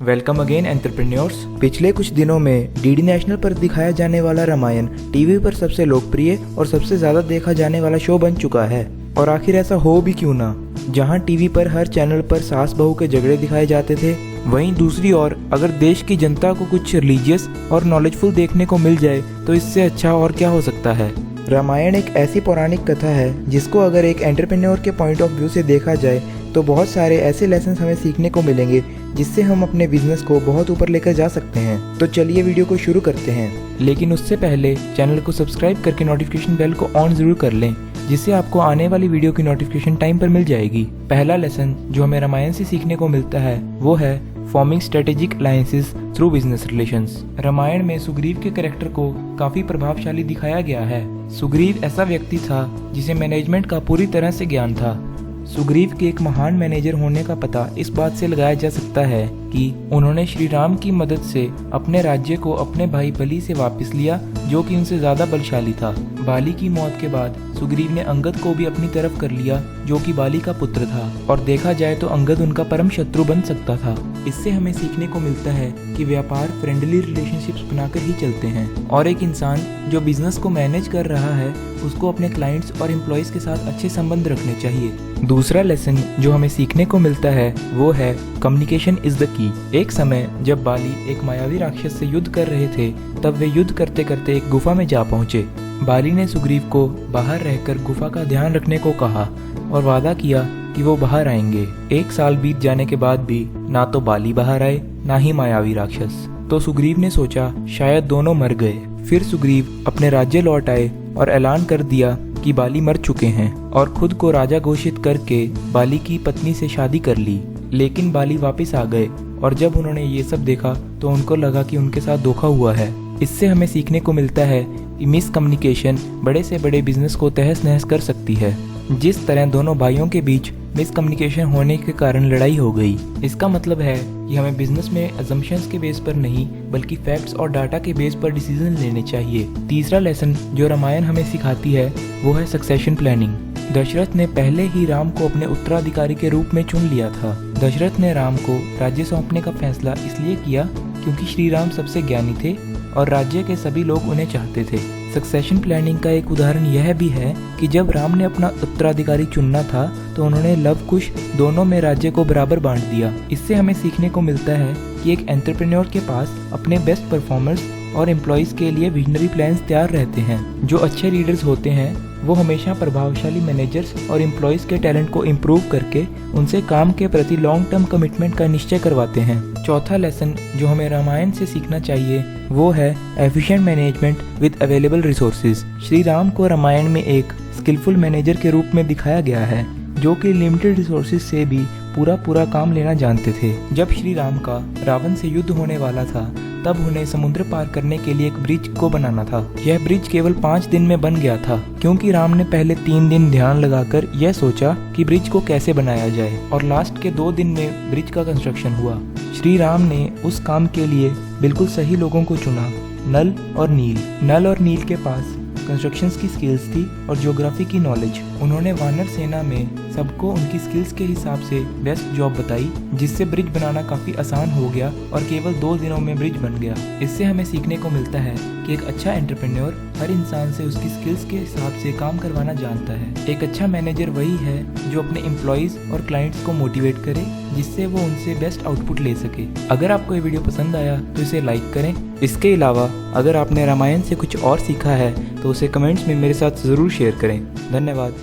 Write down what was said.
Welcome again entrepreneurs. पिछले कुछ दिनों में डीडी नेशनल पर दिखाया जाने वाला रामायण टीवी पर सबसे लोकप्रिय और सबसे ज्यादा देखा जाने वाला शो बन चुका है। और आखिर ऐसा हो भी क्यों ना। जहां टीवी पर हर चैनल पर सास बहू के झगड़े दिखाए जाते थे, वहीं दूसरी ओर अगर देश की जनता को कुछ रिलीजियस और नॉलेजफुल देखने को मिल जाए तो इससे अच्छा और क्या हो सकता है। रामायण एक ऐसी पौराणिक कथा है जिसको अगर एक एंटरप्रेन्योर के पॉइंट ऑफ व्यू से देखा जाए तो बहुत सारे ऐसे लेसन हमें सीखने को मिलेंगे जिससे हम अपने बिजनेस को बहुत ऊपर लेकर जा सकते हैं। तो चलिए वीडियो को शुरू करते हैं, लेकिन उससे पहले चैनल को सब्सक्राइब करके नोटिफिकेशन बेल को ऑन जरूर कर लें, जिससे आपको आने वाली वीडियो की नोटिफिकेशन टाइम पर मिल जाएगी। पहला लेसन जो हमें रामायण से सीखने को मिलता है वो है forming strategic alliances through business relations. Ramayana में सुग्रीव के कैरेक्टर को काफी प्रभावशाली दिखाया गया है। सुग्रीव ऐसा व्यक्ति था जिसे मैनेजमेंट का पूरी तरह से ज्ञान था। सुग्रीव के एक महान मैनेजर होने का पता इस बात से लगाया जा सकता है कि उन्होंने श्री राम की मदद से अपने राज्य को अपने भाई बलि से वापस लिया, जो कि उनसे ज्यादा बलशाली था। बाली की मौत के बाद सुग्रीव ने अंगद को भी अपनी तरफ कर लिया, जो कि बाली का पुत्र था, और देखा जाए तो अंगद उनका परम शत्रु बन सकता था। इससे हमें सीखने को मिलता है कि व्यापार फ्रेंडली रिलेशनशिप्स बनाकर ही चलते हैं, और एक इंसान जो बिजनेस को मैनेज कर रहा है उसको अपने क्लाइंट्स और एम्प्लॉयज के साथ अच्छे संबंध रखने चाहिए। दूसरा लेसन जो हमें सीखने को मिलता है वो है कम्युनिकेशन इज द की। एक समय जब बाली एक मायावी राक्षस से युद्ध कर रहे थे, तब वे युद्ध करते करते एक गुफा में जा पहुंचे। बाली ने सुग्रीव को बाहर रहकर गुफा का ध्यान रखने को कहा और वादा किया कि वो बाहर आएंगे। 1 साल बीत जाने के बाद भी ना तो बाली बाहर आए ना ही मायावी राक्षस। तो सुग्रीव ने सोचा शायद दोनों मर गए। फिर सुग्रीव अपने राज्य लौट आए और ऐलान कर दिया कि बाली मर चुके हैं, और खुद को राजा घोषित करके बाली की पत्नी से शादी कर ली। लेकिन बाली वापस आ गए, और जब उन्होंने ये सब देखा तो उनको लगा कि उनके साथ धोखा हुआ है। इससे हमें सीखने को मिलता है कि मिसकम्युनिकेशन बड़े से बड़े बिजनेस को तहस नहस कर सकती है। जिस तरह दोनों भाइयों के बीच मिसकम्युनिकेशन होने के कारण लड़ाई हो गई। इसका मतलब है कि हमें बिजनेस में अजम्पशंस के बेस पर नहीं बल्कि फैक्ट्स और डाटा के बेस पर डिसीजन लेने चाहिए। तीसरा लेसन जो रामायण हमें सिखाती है वो है सक्सेशन प्लानिंग। दशरथ ने पहले ही राम को अपने उत्तराधिकारी के रूप में चुन लिया था। दशरथ ने राम को राज्य सौंपने का फैसला इसलिए किया क्योंकि श्री राम सबसे ज्ञानी थे और राज्य के सभी लोग उन्हें चाहते थे। सक्सेशन प्लानिंग का एक उदाहरण यह भी है कि जब राम ने अपना उत्तराधिकारी चुनना था तो उन्होंने लव कुश दोनों में राज्य को बराबर बांट दिया। इससे हमें सीखने को मिलता है कि एक एंटरप्रेन्योर के पास अपने बेस्ट परफॉर्मर्स और एम्प्लॉयज के लिए विजनरी प्लान्स तैयार रहते हैं। जो अच्छे लीडर्स होते हैं वो हमेशा प्रभावशाली मैनेजर्स और एम्प्लॉयज के टैलेंट को इम्प्रूव करके उनसे काम के प्रति लॉन्ग टर्म कमिटमेंट का निश्चय करवाते हैं। चौथा लेसन जो हमें रामायण से सीखना चाहिए वो है efficient management with available resources. Shri Ram को रामायण में एक स्किलफुल मैनेजर के रूप में दिखाया गया है, जो कि लिमिटेड रिसोर्सेज से भी पूरा काम लेना जानते थे। जब श्री राम का रावण से युद्ध होने वाला था तब उन्हें समुद्र पार करने के लिए एक ब्रिज को बनाना था। यह ब्रिज केवल 5 दिन में बन गया था, क्योंकि राम ने पहले 3 दिन ध्यान लगाकर यह सोचा कि ब्रिज को कैसे बनाया जाए, और लास्ट के 2 दिन में ब्रिज का कंस्ट्रक्शन हुआ। श्री राम ने उस काम के लिए बिल्कुल सही लोगों को चुना, नल और नील। नल और नील के पास कंस्ट्रक्शन की स्किल्स थी और ज्योग्राफी की नॉलेज। उन्होंने वानर सेना में सबको उनकी स्किल्स के हिसाब से बेस्ट जॉब बताई, जिससे ब्रिज बनाना काफी आसान हो गया और केवल 2 दिनों में ब्रिज बन गया। इससे हमें सीखने को मिलता है कि एक अच्छा एंटरप्रेन्योर हर इंसान से उसकी स्किल्स के हिसाब से काम करवाना जानता है। एक अच्छा मैनेजर वही है जो अपने एम्प्लॉयज और क्लाइंट्स को मोटिवेट करे, जिससे वो उनसे बेस्ट आउटपुट ले सके। अगर आपको ये वीडियो पसंद आया तो इसे लाइक करें। इसके अलावा अगर आपने रामायण से कुछ और सीखा है तो उसे कमेंट्स में मेरे साथ ज़रूर शेयर करें। धन्यवाद।